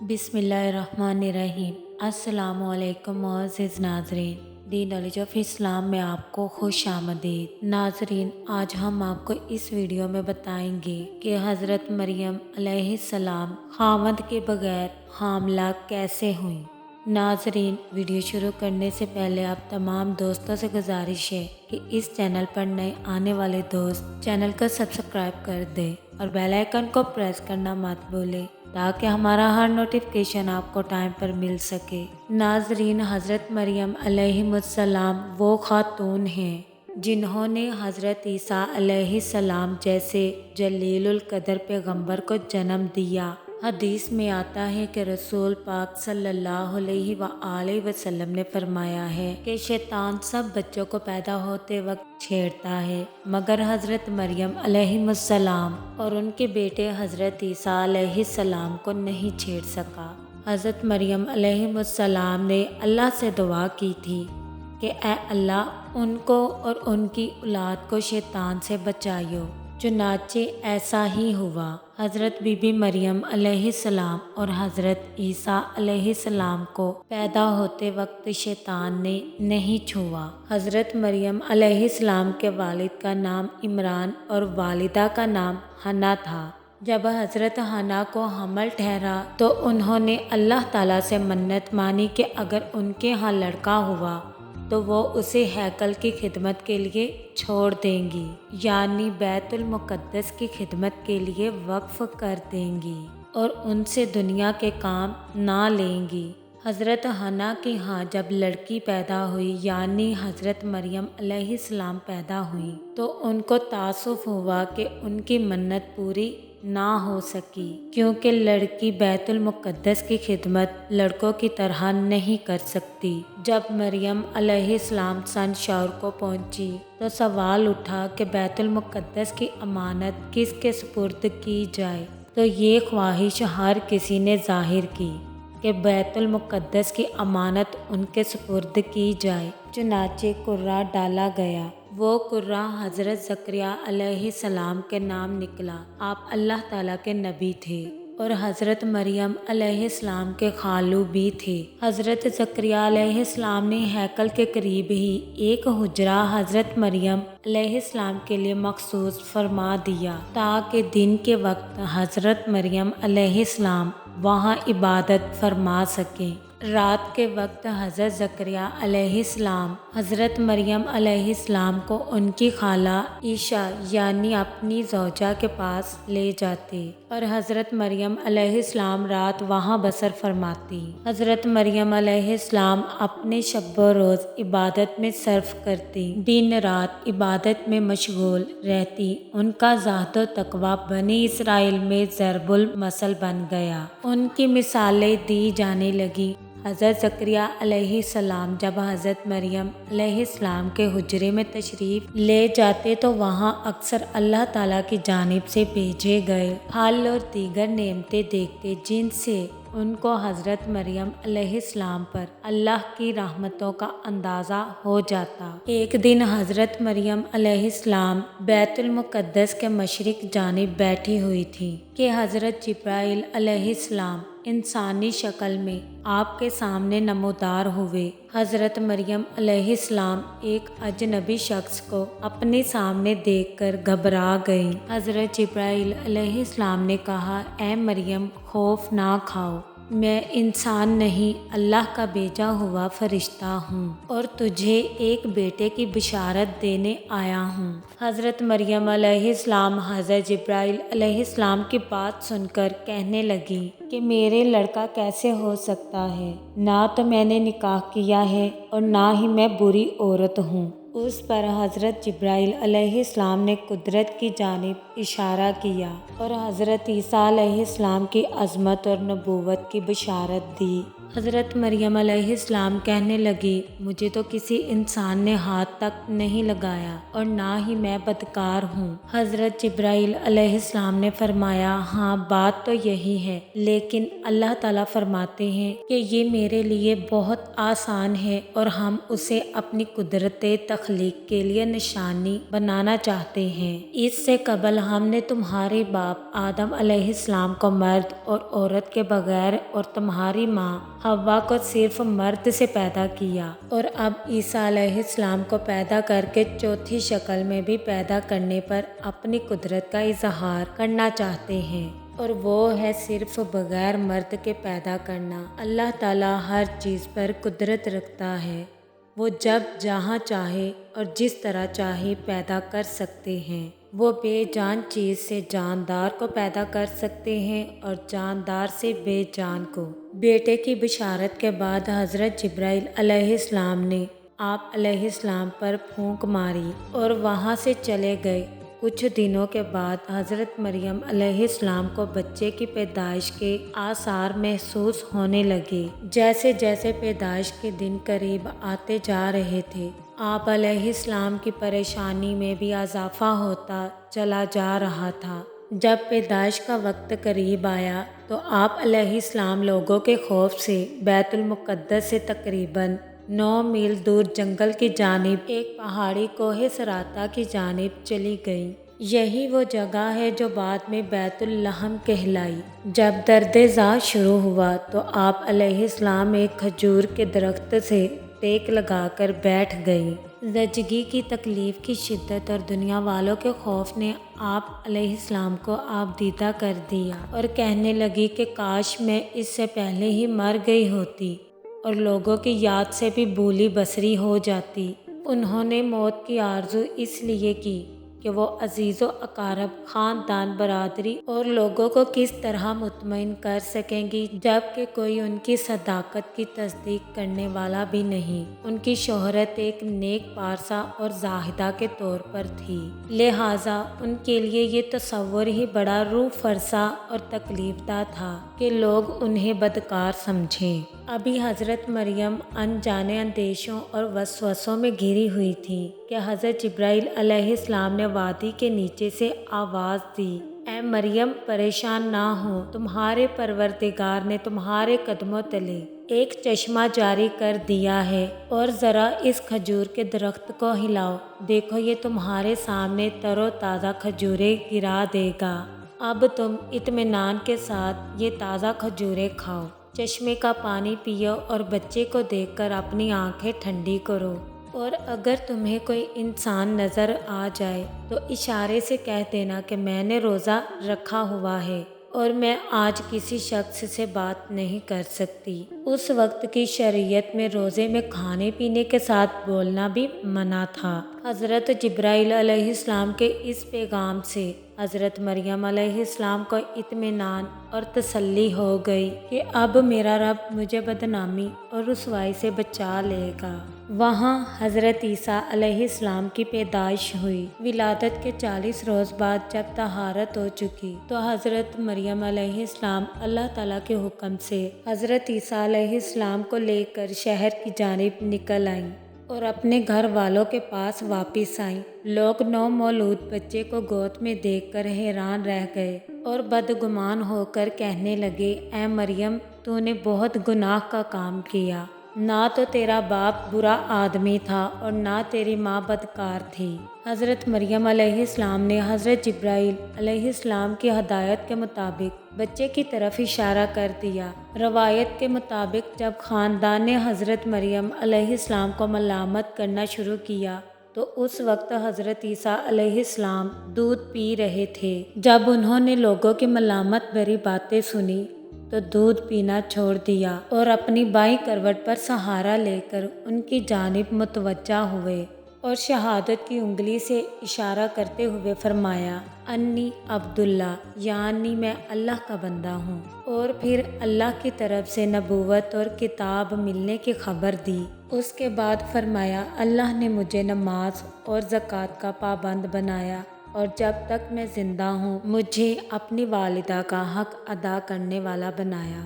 بسم اللہ الرحمن الرحیم۔ السلام علیکم معزز ناظرین، دی نالج آف اسلام میں آپ کو خوش آمدید۔ ناظرین، آج ہم آپ کو اس ویڈیو میں بتائیں گے کہ حضرت مریم علیہ السلام خاوند کے بغیر حاملہ کیسے ہوئیں۔ ناظرین، ویڈیو شروع کرنے سے پہلے آپ تمام دوستوں سے گزارش ہے کہ اس چینل پر نئے آنے والے دوست چینل کو سبسکرائب کر دیں اور بیل آئیکن کو پریس کرنا مت بھولیں تاکہ ہمارا ہر نوٹیفیکیشن آپ کو ٹائم پر مل سکے۔ ناظرین، حضرت مریم علیہ السلام وہ خاتون ہیں جنہوں نے حضرت عیسیٰ علیہ السلام جیسے جلیل القدر پیغمبر کو جنم دیا۔ حدیث میں آتا ہے کہ رسول پاک صلی اللہ علیہ وآلہ وسلم نے فرمایا ہے کہ شیطان سب بچوں کو پیدا ہوتے وقت چھیڑتا ہے مگر حضرت مریم علیہ السلام اور ان کے بیٹے حضرت عیسیٰ علیہ السلام کو نہیں چھیڑ سکا۔ حضرت مریم علیہ السلام نے اللہ سے دعا کی تھی کہ اے اللہ، ان کو اور ان کی اولاد کو شیطان سے بچائیو۔ چنانچہ ایسا ہی ہوا۔ حضرت بی بی مریم علیہ السلام اور حضرت عیسیٰ علیہ السلام کو پیدا ہوتے وقت شیطان نے نہیں چھوا۔ حضرت مریم علیہ السلام کے والد کا نام عمران اور والدہ کا نام حنا تھا۔ جب حضرت حنا کو حمل ٹھہرا تو انہوں نے اللہ تعالیٰ سے منت مانی کہ اگر ان کے ہاں لڑکا ہوا تو وہ اسے ہیکل کی خدمت کے لیے چھوڑ دیں گی، یعنی بیت المقدس کی خدمت کے لیے وقف کر دیں گی اور ان سے دنیا کے کام نہ لیں گی۔ حضرت حنا کی ہاں جب لڑکی پیدا ہوئی یعنی حضرت مریم علیہ السلام پیدا ہوئی تو ان کو تاسف ہوا کہ ان کی منت پوری نہ ہو سکی، کیونکہ لڑکی بیت المقدس کی خدمت لڑکوں کی طرح نہیں کر سکتی۔ جب مریم علیہ السلام سن شعور کو پہنچی تو سوال اٹھا کہ بیت المقدس کی امانت کس کے سپرد کی جائے، تو یہ خواہش ہر کسی نے ظاہر کی کہ بیت المقدس کی امانت ان کے سپرد کی جائے۔ چنانچہ قرعہ ڈالا گیا۔ وہ قرعہ حضرت زکریا علیہ السلام کے نام نکلا۔ آپ اللہ تعالیٰ کے نبی تھے اور حضرت مریم علیہ السلام کے خالو بھی تھے۔ حضرت زکریا علیہ السلام نے ہیکل کے قریب ہی ایک حجرہ حضرت مریم علیہ السلام کے لیے مخصوص فرما دیا تاکہ دن کے وقت حضرت مریم علیہ السلام وہاں عبادت فرما سکیں۔ رات کے وقت حضرت زکریا علیہ السلام حضرت مریم علیہ السلام کو ان کی خالہ عیشا یعنی اپنی زوجہ کے پاس لے جاتے اور حضرت مریم علیہ السلام رات وہاں بسر فرماتی۔ حضرت مریم علیہ السلام اپنے شب و روز عبادت میں صرف کرتی، دن رات عبادت میں مشغول رہتی۔ ان کا زہد و تقویٰ بنی اسرائیل میں ضرب المثل بن گیا۔ ان کی مثالیں دی جانے لگی۔ حضرت زکریا علیہ السلام جب حضرت مریم علیہ السلام کے حجرے میں تشریف لے جاتے تو وہاں اکثر اللہ تعالیٰ کی جانب سے بھیجے گئے پھل اور دیگر نعمتیں دیکھتے جن سے ان کو حضرت مریم علیہ السلام پر اللہ کی رحمتوں کا اندازہ ہو جاتا۔ ایک دن حضرت مریم علیہ السلام بیت المقدس کے مشرق جانب بیٹھی ہوئی تھی کہ حضرت جبرائیل علیہ السلام انسانی شکل میں آپ کے سامنے نمودار ہوئے۔ حضرت مریم علیہ السلام ایک اجنبی شخص کو اپنے سامنے دیکھ کر گھبرا گئی۔ حضرت جبرائیل علیہ السلام نے کہا، اے مریم، خوف نہ کھاؤ، میں انسان نہیں اللہ کا بھیجا ہوا فرشتہ ہوں اور تجھے ایک بیٹے کی بشارت دینے آیا ہوں۔ حضرت مریم علیہ السلام حضرت جبرائیل علیہ السلام کی بات سن کر کہنے لگی کہ میرے لڑکا کیسے ہو سکتا ہے؟ نہ تو میں نے نکاح کیا ہے اور نہ ہی میں بری عورت ہوں۔ اس پر حضرت جبرائیل علیہ السلام نے قدرت کی جانب اشارہ کیا اور حضرت عیسیٰ علیہ السلام کی عظمت اور نبوت کی بشارت دی۔ حضرت مریم علیہ السلام کہنے لگی مجھے تو کسی انسان نے ہاتھ تک نہیں لگایا اور نہ ہی میں بدکار ہوں۔ حضرت جبرائیل علیہ السلام نے فرمایا ہاں بات تو یہی ہے، لیکن اللہ تعالیٰ فرماتے ہیں کہ یہ میرے لیے بہت آسان ہے اور ہم اسے اپنی قدرت تخلیق کے لیے نشانی بنانا چاہتے ہیں۔ اس سے قبل ہم نے تمہارے باپ آدم علیہ السلام کو مرد اور عورت کے بغیر اور تمہاری ماں حوا کو صرف مرد سے پیدا کیا، اور اب عیسیٰ علیہ السلام کو پیدا کر کے چوتھی شکل میں بھی پیدا کرنے پر اپنی قدرت کا اظہار کرنا چاہتے ہیں، اور وہ ہے صرف بغیر مرد کے پیدا کرنا۔ اللہ تعالیٰ ہر چیز پر قدرت رکھتا ہے، وہ جب جہاں چاہے اور جس طرح چاہے پیدا کر سکتے ہیں۔ وہ بے جان چیز سے جاندار کو پیدا کر سکتے ہیں اور جاندار سے بے جان کو۔ بیٹے کی بشارت کے بعد حضرت جبرائیل علیہ السلام نے آپ علیہ السلام پر پھونک ماری اور وہاں سے چلے گئے۔ کچھ دنوں کے بعد حضرت مریم علیہ السلام کو بچے کی پیدائش کے آثار محسوس ہونے لگے۔ جیسے جیسے پیدائش کے دن قریب آتے جا رہے تھے، آپ علیہ السلام کی پریشانی میں بھی اضافہ ہوتا چلا جا رہا تھا۔ جب پیدائش کا وقت قریب آیا تو آپ علیہ السلام لوگوں کے خوف سے بیت المقدس سے تقریباً 9 میل دور جنگل کی جانب ایک پہاڑی کوہ سراتا کی جانب چلی گئیں۔ یہی وہ جگہ ہے جو بعد میں بیت اللحم کہلائی۔ جب درد زا شروع ہوا تو آپ علیہ السلام ایک کھجور کے درخت سے ٹیک لگا کر بیٹھ گئیں۔ زچگی کی تکلیف کی شدت اور دنیا والوں کے خوف نے آپ علیہ السلام کو آبدیدہ کر دیا اور کہنے لگی کہ کاش میں اس سے پہلے ہی مر گئی ہوتی اور لوگوں کی یاد سے بھی بھولی بسری ہو جاتی۔ انہوں نے موت کی آرزو اس لیے کی کہ وہ عزیز و اقارب، خاندان، برادری اور لوگوں کو کس طرح مطمئن کر سکیں گی جبکہ کوئی ان کی صداقت کی تصدیق کرنے والا بھی نہیں۔ ان کی شہرت ایک نیک پارسا اور زاہدہ کے طور پر تھی، لہٰذا ان کے لیے یہ تصور ہی بڑا روح فرسا اور تکلیف دہ تھا کہ لوگ انہیں بدکار سمجھیں۔ ابھی حضرت مریم انجانے اندیشوں اور وسوسوں میں گھری ہوئی تھی کہ حضرت جبرائیل علیہ السلام نے وادی کے نیچے سے آواز دی، اے مریم پریشان نہ ہو، تمہارے پروردگار نے تمہارے قدموں تلے ایک چشمہ جاری کر دیا ہے، اور ذرا اس کھجور کے درخت کو ہلاؤ، دیکھو یہ تمہارے سامنے تر و تازہ کھجوریں گرا دے گا۔ اب تم اطمینان کے ساتھ یہ تازہ کھجوریں کھاؤ، چشمے کا پانی پیو اور بچے کو دیکھ کر اپنی آنکھیں ٹھنڈی کرو، اور اگر تمہیں کوئی انسان نظر آ جائے تو اشارے سے کہہ دینا کہ میں نے روزہ رکھا ہوا ہے اور میں آج کسی شخص سے بات نہیں کر سکتی۔ اس وقت کی شریعت میں روزے میں کھانے پینے کے ساتھ بولنا بھی منع تھا۔ حضرت جبرائیل علیہ السلام کے اس پیغام سے حضرت مریم علیہ السلام کو اطمینان اور تسلی ہو گئی کہ اب میرا رب مجھے بدنامی اور رسوائی سے بچا لے گا۔ وہاں حضرت عیسیٰ علیہ السلام کی پیدائش ہوئی۔ ولادت کے 40 روز بعد جب طہارت ہو چکی تو حضرت مریم علیہ السلام اللہ تعالیٰ کے حکم سے حضرت عیسیٰ علیہ السلام کو لے کر شہر کی جانب نکل آئیں اور اپنے گھر والوں کے پاس واپس آئیں۔ لوگ نومولود بچے کو گود میں دیکھ کر حیران رہ گئے اور بدگمان ہو کر کہنے لگے، اے مریم تو نے بہت گناہ کا کام کیا، نہ تو تیرا باپ برا آدمی تھا اور نہ تیری ماں بدکار تھی۔ حضرت مریم علیہ السلام نے حضرت جبرائیل علیہ السلام کی ہدایت کے مطابق بچے کی طرف اشارہ کر دیا۔ روایت کے مطابق جب خاندان نے حضرت مریم علیہ السلام کو ملامت کرنا شروع کیا تو اس وقت حضرت عیسیٰ علیہ السلام دودھ پی رہے تھے۔ جب انہوں نے لوگوں کی ملامت بھری باتیں سنی تو دودھ پینا چھوڑ دیا اور اپنی بائیں کروٹ پر سہارا لے کر ان کی جانب متوجہ ہوئے اور شہادت کی انگلی سے اشارہ کرتے ہوئے فرمایا، انی عبداللہ، یعنی میں اللہ کا بندہ ہوں، اور پھر اللہ کی طرف سے نبوت اور کتاب ملنے کی خبر دی۔ اس کے بعد فرمایا، اللہ نے مجھے نماز اور زکوٰۃ کا پابند بنایا اور جب تک میں زندہ ہوں مجھے اپنی والدہ کا حق ادا کرنے والا بنایا۔